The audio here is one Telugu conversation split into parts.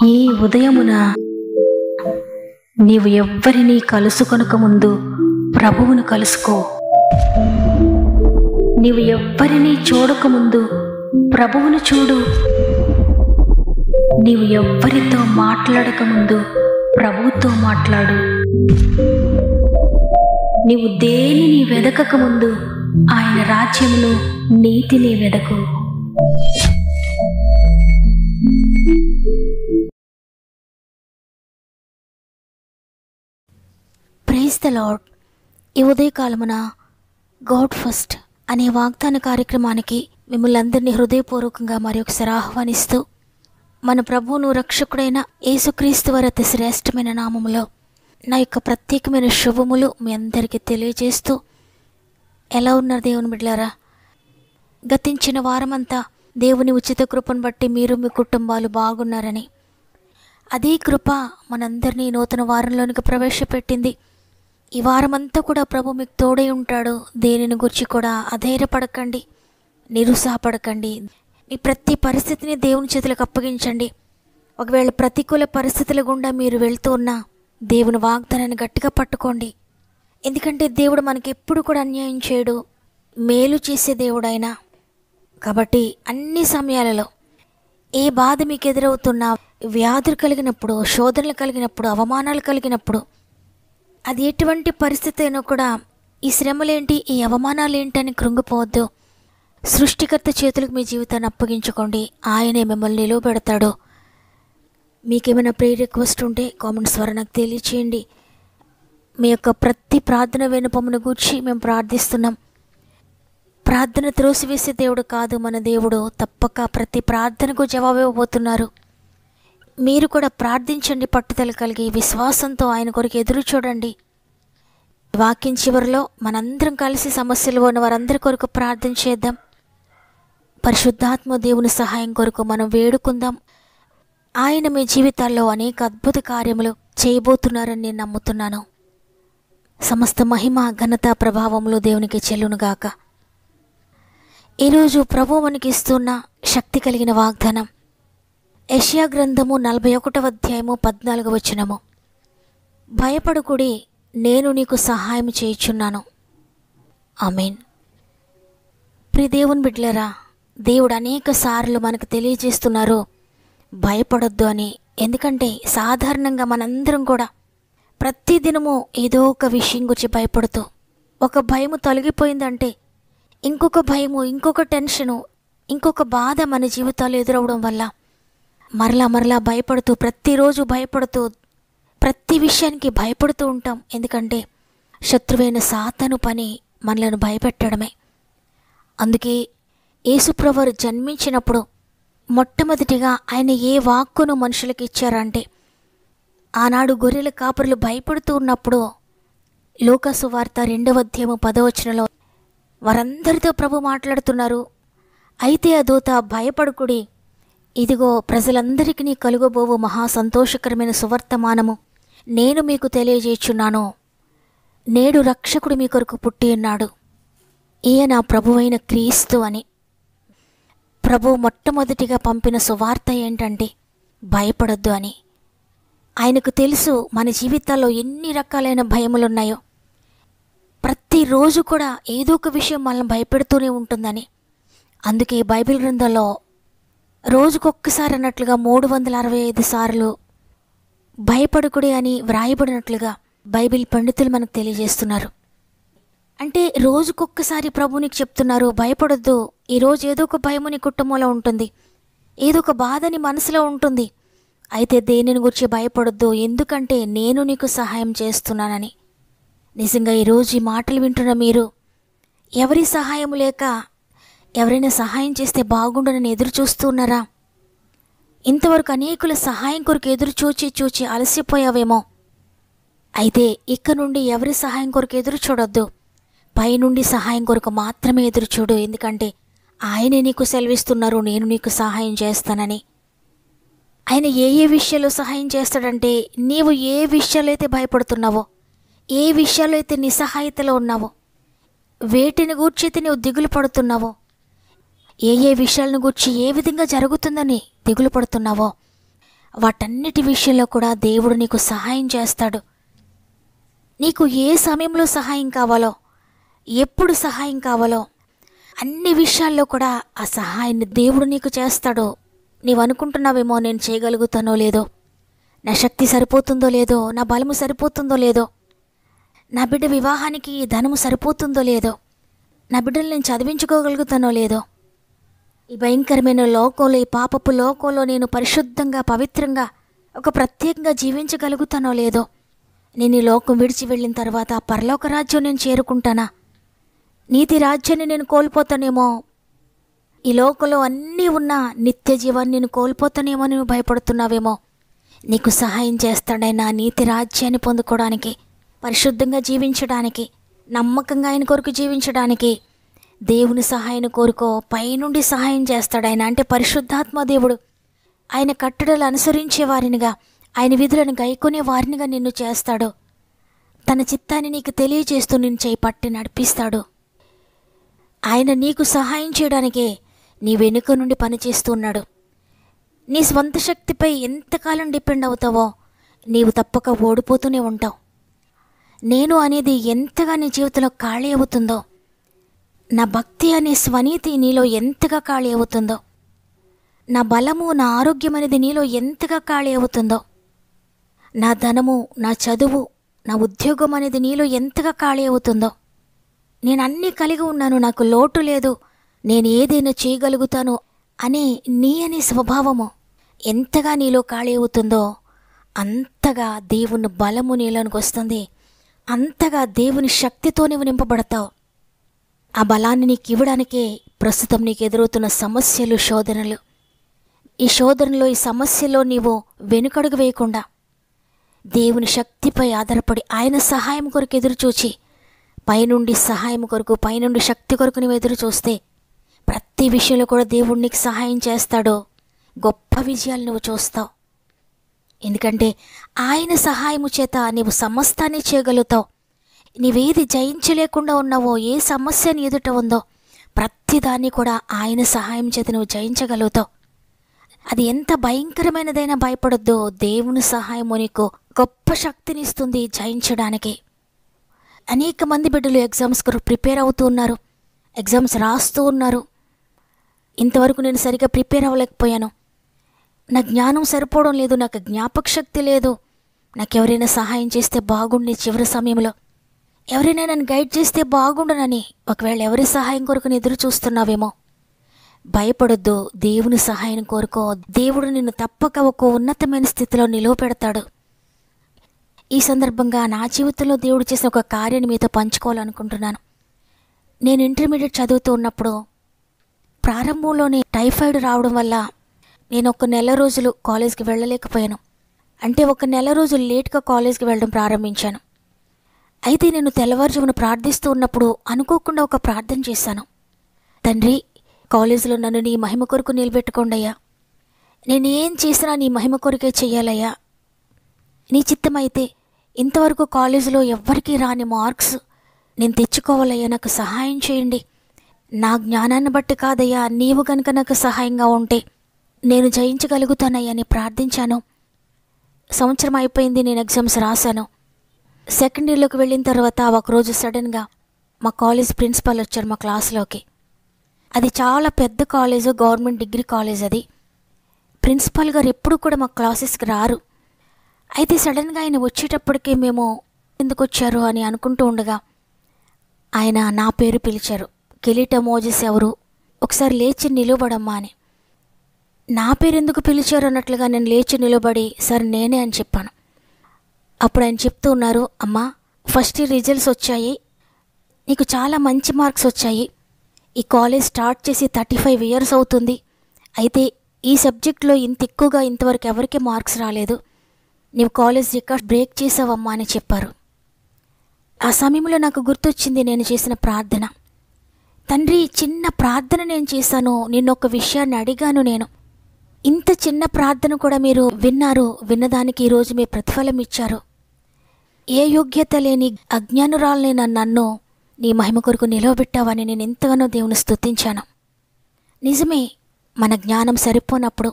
ఈ ఉదయమున నీవు ఎవ్వరినీ కలుసుకొనక ముందు ప్రభువును కలుసుకో. నీవు ఎవ్వరినీ చూడకముందు ప్రభువును చూడు. నీవు ఎవ్వరితో మాట్లాడకముందు ప్రభువుతో మాట్లాడు. నీవు దేనిని వెదకకముందు ఆయన రాజ్యమును నీతిని వెదకు. Praise the lord. ఈ ఉదయకాలమున గాడ్ ఫస్ట్ అనే వాగ్దాన కార్యక్రమానికి మిమ్మల్ని అందరినీ హృదయపూర్వకంగా మరొకసారి ఆహ్వానిస్తూ, మన ప్రభువును రక్షకుడైన యేసుక్రీస్తు వారి అతి శ్రేష్టమైన నామములో నా యొక్క ప్రత్యేకమైన శుభములు మీ అందరికీ తెలియజేస్తూ, ఎలా ఉన్నారు దేవుని బిడ్డలారా? గతించిన వారమంతా దేవుని ఉచిత కృపను బట్టి మీరు మీ కుటుంబాలు బాగున్నారని, అదే కృప మనందరినీ నూతన వారంలోనికి ప్రవేశపెట్టింది. ఈ వారమంతా కూడా ప్రభు మీకు తోడై ఉంటాడు. దేనిని గురించి కూడా అధైర్యపడకండి, నిరుత్సాహపడకండి. మీ ప్రతి పరిస్థితిని దేవుని చేతులకు అప్పగించండి. ఒకవేళ ప్రతికూల పరిస్థితుల గుండా మీరు వెళ్తూ ఉన్నా దేవుని వాగ్దానాన్ని గట్టిగా పట్టుకోండి. ఎందుకంటే దేవుడు మనకి ఎప్పుడు కూడా అన్యాయం చేయడు, మేలు చేసే దేవుడైనా. కాబట్టి అన్ని సమయాలలో ఏ బాధ మీకు ఎదురవుతున్నా, వ్యాధులు కలిగినప్పుడు, శోధనలు కలిగినప్పుడు, అవమానాలు కలిగినప్పుడు, అది ఎటువంటి పరిస్థితి అయినా కూడా ఈ శ్రమలేంటి, ఈ అవమానాలు ఏంటని కృంగిపోవద్దు. సృష్టికర్త చేతులకు మీ జీవితాన్ని అప్పగించుకోండి. ఆయనే మిమ్మల్ని నిలువబెడతాడు. మీకేమైనా ప్రేయర్ రిక్వెస్ట్ ఉంటే కామెంట్స్ ద్వారా నాకు తెలియచేయండి. మీ యొక్క ప్రతి ప్రార్థన విన్నపమును గూర్చి మేము ప్రార్థిస్తున్నాం. ప్రార్థన త్రోసివేసే దేవుడు కాదు మన దేవుడు. తప్పక ప్రతి ప్రార్థనకు జవాబు ఇవ్వబోతున్నారు. మీరు కూడా ప్రార్థించండి, పట్టుదల కలిగి విశ్వాసంతో ఆయన కొరకు ఎదురు చూడండి. వాక్యం చివరిలో మనందరం కలిసి సమస్యలు ఉన్న వారందరి కొరకు ప్రార్థన చేద్దాం. పరిశుద్ధాత్మ దేవుని సహాయం కొరకు మనం వేడుకుందాం. ఆయన మీ జీవితాల్లో అనేక అద్భుత కార్యములు చేయబోతున్నారని నేను నమ్ముతున్నాను. సమస్త మహిమ, ఘనత, ప్రభావములు దేవునికి చెల్లునుగాక. ఈరోజు ప్రభు మనకి ఇస్తున్న శక్తి కలిగిన వాగ్దానం యెషయా గ్రంథము 41వ అధ్యాయము 14వ వచనము. భయపడకుడి, నేను నీకు సహాయం చేయుచున్నాను. ఆమేన్. ప్రియ దేవుని బిడ్డలారా, దేవుడు అనేక సార్లు మనకు తెలియజేస్తున్నారు భయపడొద్దు అని. ఎందుకంటే సాధారణంగా మనందరం కూడా ప్రతిదినము ఏదో ఒక విషయం గురించి భయపడుతూ, ఒక భయము తొలగిపోయిందంటే ఇంకొక భయము, ఇంకొక టెన్షను, ఇంకొక బాధ మన జీవితాలు ఎదురవడం వల్ల మరలా భయపడుతూ, ప్రతిరోజు భయపడుతూ, ప్రతి విషయానికి భయపడుతూ ఉంటాం. ఎందుకంటే శత్రువైన సాతాను పని మనలను భయపెట్టడమే. అందుకే యేసుప్రభువు జన్మించినప్పుడు మొట్టమొదటిగా ఆయన ఏ వాక్కును మనుషులకు ఇచ్చారంటే, ఆనాడు గొర్రెల కాపరులు భయపడుతూ ఉన్నప్పుడు లూకాసు వార్త 2వ అధ్యాయము 10వ వచనంలో వారందరితో ప్రభు మాట్లాడుతున్నారు. అయితే ఆ దూత, భయపడకుడి, ఇదిగో ప్రజలందరికీ కలుగబోవు మహా సంతోషకరమైన సువర్తమానము నేను మీకు తెలియజేయుచున్నాను. నేడు రక్షకుడు మీ కొరకు పుట్టి ఉన్నాడు, ఈయన ప్రభువైన క్రీస్తు అని. ప్రభు మొట్టమొదటిగా పంపిన సువార్త ఏంటంటే భయపడొద్దు అని. ఆయనకు తెలుసు మన జీవితాల్లో ఎన్ని రకాలైన భయములున్నాయో. ప్రతిరోజు కూడా ఏదో ఒక విషయం మనల్ని భయపెడుతూనే ఉంటుందని. అందుకే బైబిల్ గ్రంథంలో రోజుకొక్కసారి అన్నట్లుగా 365 సార్లు భయపడకుడి అని వ్రాయబడినట్లుగా బైబిల్ పండితులు మనకు తెలియజేస్తున్నారు. అంటే రోజుకొక్కసారి ప్రభునికి చెప్తున్నారు, భయపడొద్దు. ఈరోజు ఏదో ఒక భయము నీ కుటుంబంలో ఉంటుంది, ఏదో ఒక బాధ నీ మనసులో ఉంటుంది. అయితే దేనిని గురించి భయపడొద్దు, ఎందుకంటే నేను నీకు సహాయం చేస్తున్నానని. నిజంగా ఈరోజు ఈ మాటలు వింటున్న మీరు ఎవరి సహాయం లేక ఎవరైనా సహాయం చేస్తే బాగుండనని ఎదురు చూస్తూ ఉన్నారా? ఇంతవరకు అనేకుల సహాయం కొరకు ఎదురు చూచి అలసిపోయావేమో. అయితే ఇక నుండి ఎవరి సహాయం కొరకు ఎదురు చూడొద్దు, పైనుండి సహాయం కొరకు మాత్రమే ఎదురు చూడు. ఎందుకంటే ఆయనే నీకు సెలవిస్తున్నారు, నేను నీకు సహాయం చేస్తానని. ఆయన ఏ విషయాల్లో సహాయం చేస్తాడంటే, నీవు ఏ విషయాలు అయితే భయపడుతున్నావో, ఏ విషయాల్లో అయితే నిస్సహాయతలో ఉన్నావో, వేటిని గూర్చి అయితే నీవు దిగులు పడుతున్నావో, ఏ విషయాలను గూర్చి ఏ విధంగా జరుగుతుందని దిగులు పడుతున్నావో వాటన్నిటి విషయంలో కూడా దేవుడు నీకు సహాయం చేస్తాడు. నీకు ఏ సమయంలో సహాయం కావాలో, ఎప్పుడు సహాయం కావాలో అన్ని విషయాల్లో కూడా ఆ సహాయాన్ని దేవుడు నీకు చేస్తాడు. నీవు అనుకుంటున్నావేమో, నేను చేయగలుగుతానో లేదో, నా శక్తి సరిపోతుందో లేదో, నా బలము సరిపోతుందో లేదో, నా బిడ్డ వివాహానికి ధనము సరిపోతుందో లేదో, నా బిడ్డలు నేను చదివించుకోగలుగుతానో లేదో, ఈ భయంకరమైన లోకంలో, ఈ పాపపు లోకంలో నేను పరిశుద్ధంగా పవిత్రంగా ఒక ప్రత్యేకంగా జీవించగలుగుతానో లేదో, నేను ఈ లోకం విడిచి వెళ్ళిన తర్వాత ఆ పరలోక రాజ్యం నేను చేరుకుంటానా, నీతి రాజ్యాన్ని నేను కోల్పోతానేమో, ఈ లోకంలో అన్నీ ఉన్న నిత్య జీవాన్ని నేను కోల్పోతానేమో నువ్వు భయపడుతున్నావేమో, నీకు సహాయం చేస్తాడైనా నీతి రాజ్యాన్ని పొందుకోవడానికి, పరిశుద్ధంగా జీవించడానికి, నమ్మకంగా ఆయన కొరకు జీవించడానికి దేవుని సహాయాన్ని కోరుకో. పైనుండి సహాయం చేస్తాడాయన. అంటే పరిశుద్ధాత్మ దేవుడు ఆయన కట్టడలు అనుసరించే వారినిగా, ఆయన విధులను గైకొనే వారినిగా నిన్ను చేస్తాడు. తన చిత్తాన్ని నీకు తెలియజేస్తూ నిన్ను చేయి పట్టి నడిపిస్తాడు. ఆయన నీకు సహాయం చేయడానికే నీ వెనుక నుండి పనిచేస్తున్నాడు. నీ స్వంత శక్తిపై ఎంతకాలం డిపెండ్ అవుతావో నీవు తప్పక ఓడిపోతూనే ఉంటావు. నేను అనేది ఎంతగా నీ జీవితంలో ఖాళీ అవుతుందో, నా భక్తి అనే స్వనీతి నీలో ఎంతగా ఖాళీ అవుతుందో, నా బలము, నా ఆరోగ్యం అనేది నీలో ఎంతగా ఖాళీ అవుతుందో, నా ధనము, నా చదువు, నా ఉద్యోగం అనేది నీలో ఎంతగా ఖాళీ అవుతుందో, నేను అన్నీ కలిగి ఉన్నాను, నాకు లోటు లేదు, నేను ఏదైనా చేయగలుగుతాను అనే అనే స్వభావము ఎంతగా నీలో ఖాళీ అవుతుందో అంతగా దేవుని బలము నీలోనికి వస్తుంది. అంతగా దేవుని శక్తితో నీవు నింపబడతావు. ఆ బలాన్ని నీకు ఇవ్వడానికే ప్రస్తుతం నీకు ఎదురవుతున్న సమస్యలు, శోధనలు. ఈ శోధనలో, ఈ సమస్యలో నీవు వెనుకడుగు వేయకుండా దేవుని శక్తిపై ఆధారపడి ఆయన సహాయం కొరకు ఎదురుచూచి, పైనుండి సహాయం కొరకు, పైనుండి శక్తి కొరకు నువ్వు ఎదురు చూస్తే ప్రతి విషయంలో కూడా దేవుడు నీకు సహాయం చేస్తాడు. గొప్ప విజయాలు నువ్వు చూస్తావు. ఎందుకంటే ఆయన సహాయము చేత నీవు సమస్తాన్ని చేయగలుగుతావు. నీవేది జయించలేకుండా ఉన్నావో, ఏ సమస్యని ఎదుట ఉందో ప్రతిదాన్ని కూడా ఆయన సహాయం చేత నువ్వు జయించగలుగుతావు. అది ఎంత భయంకరమైనదైనా భయపడొద్దు. దేవుని సహాయము నీకు గొప్ప శక్తినిస్తుంది జయించడానికి. అనేక మంది బిడ్డలు ఎగ్జామ్స్ కొరకు ప్రిపేర్ అవుతూ ఉన్నారు, ఎగ్జామ్స్ రాస్తూ ఉన్నారు. ఇంతవరకు నేను సరిగ్గా ప్రిపేర్ అవ్వలేకపోయాను, నా జ్ఞానం సరిపోవడం లేదు, నాకు జ్ఞాపక శక్తి లేదు, నాకు ఎవరైనా సహాయం చేస్తే బాగుండి, చివరి సమయంలో ఎవరైనా నన్ను గైడ్ చేస్తే బాగుండునని ఒకవేళ ఎవరి సహాయం కొరకు ఎదురు చూస్తున్నావేమో, భయపడొద్దు. దేవుని సహాయం కోరుకో. దేవుడు నిన్ను తప్పక ఒక ఉన్నతమైన స్థితిలో నిలవపెడతాడు. ఈ సందర్భంగా నా జీవితంలో దేవుడు చేసిన ఒక కార్యాన్ని మీతో పంచుకోవాలనుకుంటున్నాను. నేను ఇంటర్మీడియట్ చదువుతూ ఉన్నప్పుడు ప్రారంభంలోనే టైఫాయిడ్ రావడం వల్ల నేను ఒక నెల రోజులు కాలేజ్కి వెళ్ళలేకపోయాను. అంటే ఒక నెల రోజులు లేట్గా కాలేజ్కి వెళ్ళడం ప్రారంభించాను. అయితే నేను తెల్లవారుజామున ప్రార్థిస్తూ ఉన్నప్పుడు అనుకోకుండా ఒక ప్రార్థన చేశాను. తండ్రి, కాలేజీలో నన్ను నీ మహిమ కొరకు నిలబెట్టుకోండయ్యా, నేను ఏం చేసినా నీ మహిమ కొరకే చెయ్యాలయ్యా, నీ చిత్తమైతే ఇంతవరకు కాలేజీలో ఎవ్వరికీ రాని మార్క్స్ నేను తెచ్చుకోవాలయ్యా, నాకు సహాయం చేయండి. నా జ్ఞానాన్ని బట్టి కాదయ్యా, నీవు కనుక నాకు సహాయంగా ఉంటే నేను జయించగలుగుతానయ్యా అని ప్రార్థించాను. సంవత్సరం అయిపోయింది, నేను ఎగ్జామ్స్ రాశాను. సెకండ్ ఇయర్లోకి వెళ్ళిన తర్వాత ఒకరోజు సడన్గా మా కాలేజ్ ప్రిన్సిపాల్ వచ్చారు మా క్లాస్లోకి. అది చాలా పెద్ద కాలేజు, గవర్నమెంట్ డిగ్రీ కాలేజ్ అది. ప్రిన్సిపాల్ గారు ఎప్పుడు కూడా మా క్లాసెస్కి రారు. అయితే సడన్గా ఆయన వచ్చేటప్పటికే మేము ఎందుకు వచ్చారు అని అనుకుంటూ ఉండగా ఆయన నా పేరు పిలిచారు. కెలిటా మోజెస్ ఎవరు, ఒకసారి లేచి నిలబడమ్మా అని. నా పేరు ఎందుకు పిలిచారు అన్నట్లుగా నేను లేచి నిలబడి సరే నేనే అని చెప్పాను. అప్పుడు ఆయన చెప్తూ ఉన్నారు, అమ్మా ఫస్ట్ ఇయర్ రిజల్ట్స్ వచ్చాయి, నీకు చాలా మంచి మార్క్స్ వచ్చాయి. ఈ కాలేజ్ స్టార్ట్ చేసి 35 years అవుతుంది. అయితే ఈ సబ్జెక్ట్లో ఇంత ఎక్కువగా ఇంతవరకు ఎవరికి మార్క్స్ రాలేదు. నీవు కాలేజ్ రికార్డ్ బ్రేక్ చేసావమ్మా అని చెప్పారు. ఆ సమయంలో నాకు గుర్తొచ్చింది నేను చేసిన ప్రార్థన. తండ్రి, చిన్న ప్రార్థన నేను చేశాను, నిన్నొక విషయాన్ని అడిగాను. నేను ఇంత చిన్న ప్రార్థన కూడా మీరు విన్నారు, విన్నదానికి ఈరోజు మీ ప్రతిఫలం ఇచ్చారు. ఏ యోగ్యత లేని అజ్ఞానురాలైన నన్ను నీ మహిమ కొరకు నిలవబెట్టావని నేను ఎంతగానో దేవుని స్తుతించాను. నిజమే, మన జ్ఞానం సరిపోనప్పుడు,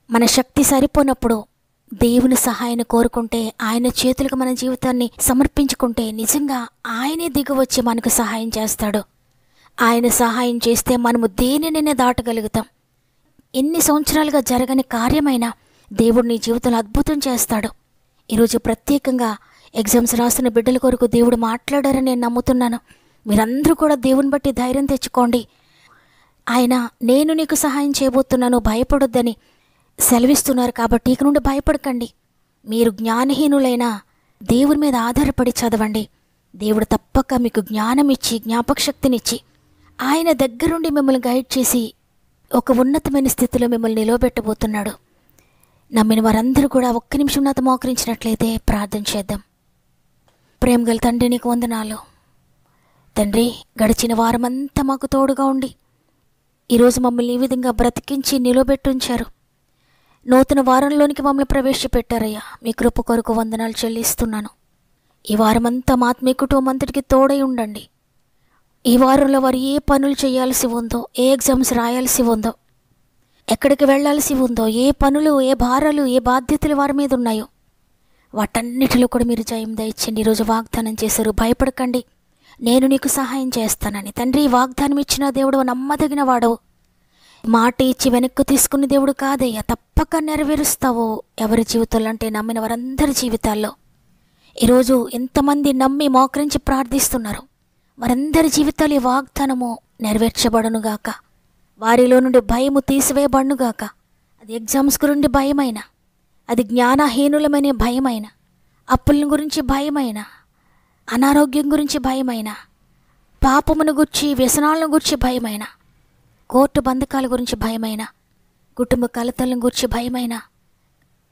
మన శక్తి సరిపోనప్పుడు దేవుని సహాయాన్ని కోరుకుంటే, ఆయన చేతులకు మన జీవితాన్ని సమర్పించుకుంటే నిజంగా ఆయనే దిగివచ్చి మనకు సహాయం చేస్తాడు. ఆయన సహాయం చేస్తే మనము దేనినైనా దాటగలుగుతాం. ఎన్ని సంవత్సరాలుగా జరగని కార్యమైనా దేవుడు నీ జీవితంలో అద్భుతం చేస్తాడు. ఈరోజు ప్రత్యేకంగా ఎగ్జామ్స్ రాస్తున్న బిడ్డల కొరకు దేవుడు మాట్లాడారని నేను నమ్ముతున్నాను. మీరందరూ కూడా దేవుని బట్టి ధైర్యం తెచ్చుకోండి. ఆయన నేను నీకు సహాయం చేయబోతున్నాను, భయపడొద్దని సెలవిస్తున్నారు. కాబట్టి ఇక నుండి భయపడకండి. మీరు జ్ఞానహీనులైన దేవుని మీద ఆధారపడి చదవండి. దేవుడు తప్పక మీకు జ్ఞానం ఇచ్చి, జ్ఞాపక శక్తినిచ్చి, ఆయన దగ్గరుండి మిమ్మల్ని గైడ్ చేసి ఒక ఉన్నతమైన స్థితిలో మిమ్మల్ని నిలవబెట్టబోతున్నాడు. నమ్మిన వారందరూ కూడా ఒక్క నిమిషం నాతో మోకరించినట్లయితే ప్రార్థన చేద్దాం. ప్రేమగల తండ్రి, నీకు వందనాలు. తండ్రి, గడిచిన వారమంతా మాకు తోడుగా ఉండి ఈరోజు మమ్మల్ని ఈ విధంగా బ్రతికించి నిలబెట్టుంచారు. నూతన వారంలోనికి మమ్మల్ని ప్రవేశపెట్టారయ్యా. మీ కృప కొరకు వందనాలు చెల్లిస్తున్నాను. ఈ వారమంతా మా ఆత్మీయ కుటుంబం అంతటికి తోడై ఉండండి. ఈ వారంలో వారు ఏ పనులు చేయాల్సి ఉందో, ఏ ఎగ్జామ్స్ రాయాల్సి ఉందో, ఎక్కడికి వెళ్ళాల్సి ఉందో, ఏ పనులు, ఏ భారాలు, ఏ బాధ్యతలు వారి మీద ఉన్నాయో వాటన్నిటిలో కూడా మీరు జయం దయచండి. ఈరోజు వాగ్దానం చేశారు, భయపడకండి, నేను నీకు సహాయం చేస్తానని. తండ్రి, ఈ వాగ్దానం ఇచ్చిన దేవుడు నమ్మదగిన వాడవు. మాట ఇచ్చి వెనక్కు తీసుకునే దేవుడు కాదయ్యా, తప్పక నెరవేరుస్తావు. ఎవరి జీవితాల్లో అంటే నమ్మిన వారందరి జీవితాల్లో ఈరోజు ఎంతమంది నమ్మి మోకరించి ప్రార్థిస్తున్నారు, వారందరి జీవితాలు ఈ వాగ్దానము నెరవేర్చబడునుగాక. వారిలో నుండి భయము తీసివేయబడునుగాక. అది ఎగ్జామ్స్ గురించి భయమైన, అది జ్ఞానహీనులమనే భయమైన, అప్పుల గురించి భయమైన, అనారోగ్యం గురించి భయమైన, పాపమును గురించి, వ్యసనాలను గురించి భయమైన, కోర్టు బంధకాల గురించి భయమైన, కుటుంబ కలతలను గురించి భయమైన,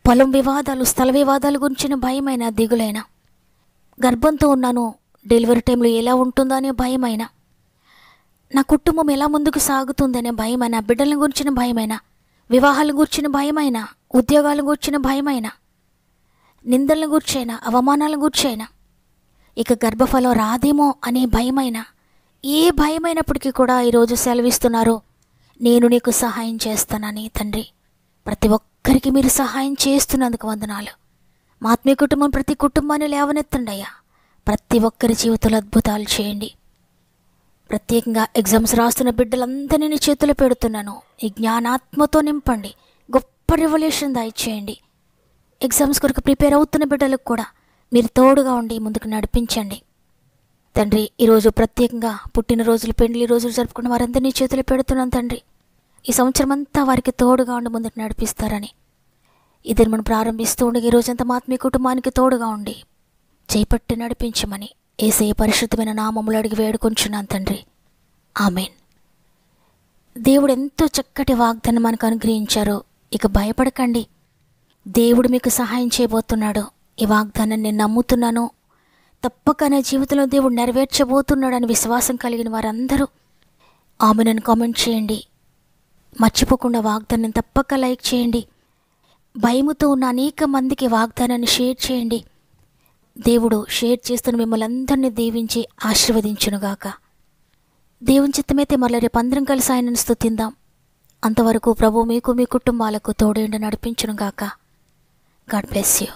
పొలం వివాదాలు, స్థల వివాదాల గురించిన భయమైన, దిగులైన, గర్భంతో ఉన్నాను, డెలివరీ టైంలో ఎలా ఉంటుందో అనే భయమైన, నా కుటుంబం ఎలా ముందుకు సాగుతుందనే భయమైన, బిడ్డల గురించిన భయమైన, వివాహాల గురించిన భయమైన, ఉద్యోగాల గురించిన భయమైన, నిందల గురించైనా, అవమానాల గురించైనా, ఇక గర్భఫలం రాదేమో అనే భయమైన, ఏ భయమైనప్పటికీ కూడా ఈరోజు సెలవిస్తున్నారు, నేను నీకు సహాయం చేస్తానని. తండ్రి, ప్రతి ఒక్కరికి మీరు సహాయం చేస్తున్నందుకు వందనాలు. మా ఆత్మీయ కుటుంబం ప్రతి కుటుంబాన్ని లేవనెత్తండి అయ్యా. ప్రతి ఒక్కరి జీవితంలో అద్భుతాలు చేయండి. ప్రత్యేకంగా ఎగ్జామ్స్ రాస్తున్న బిడ్డలందరినీ నీ చేతులు పెడుతున్నాను. ఈ జ్ఞానాత్మతో నింపండి, గొప్ప రెవల్యూషన్ దయచేయండి. ఎగ్జామ్స్ కొరకు ప్రిపేర్ అవుతున్న బిడ్డలకు కూడా మీరు తోడుగా ఉండి ముందుకు నడిపించండి. తండ్రి, ఈరోజు ప్రత్యేకంగా పుట్టినరోజులు, పెండ్లి రోజులు జరుపుకున్న వారందరినీ చేతులు పెడుతున్నాను తండ్రి. ఈ సంవత్సరం అంతా వారికి తోడుగా ఉండి ముందుకు నడిపిస్తారని ఇద్దరు మనం ప్రారంభిస్తూ ఉండగా ఈరోజంతా మా ఆత్మీయ కుటుంబానికి తోడుగా ఉండి చేపట్టి నడిపించమని యేసయ్య పరిశుద్ధమైన నామములో అడిగి వేడుకొంచున్నాను తండ్రి. ఆమెన్. దేవుడు ఎంతో చక్కటి వాగ్దానం మనకు అనుగ్రహించారో. ఇక భయపడకండి, దేవుడు మీకు సహాయం చేయబోతున్నాడు. ఈ వాగ్దానం నేను నమ్ముతున్నాను, తప్పక నా జీవితంలో దేవుడు నెరవేర్చబోతున్నాడని విశ్వాసం కలిగిన వారందరూ ఆమెను కామెంట్ చేయండి. మర్చిపోకుండా వాగ్దానం తప్పక లైక్ చేయండి. భయముతో ఉన్న అనేక మందికి వాగ్దానాన్ని షేర్ చేయండి. దేవుడు షేర్ చేస్తున్న మిమ్మల్ని అందరినీ దీవించి ఆశీర్వదించునుగాక. దేవుని చిత్తమైతే మరల రేపు అందరం కలిసి ఆయనను స్తుతిందాం. అంతవరకు ప్రభు మీకు, మీ కుటుంబాలకు తోడేండి నడిపించునుగాక. God bless you.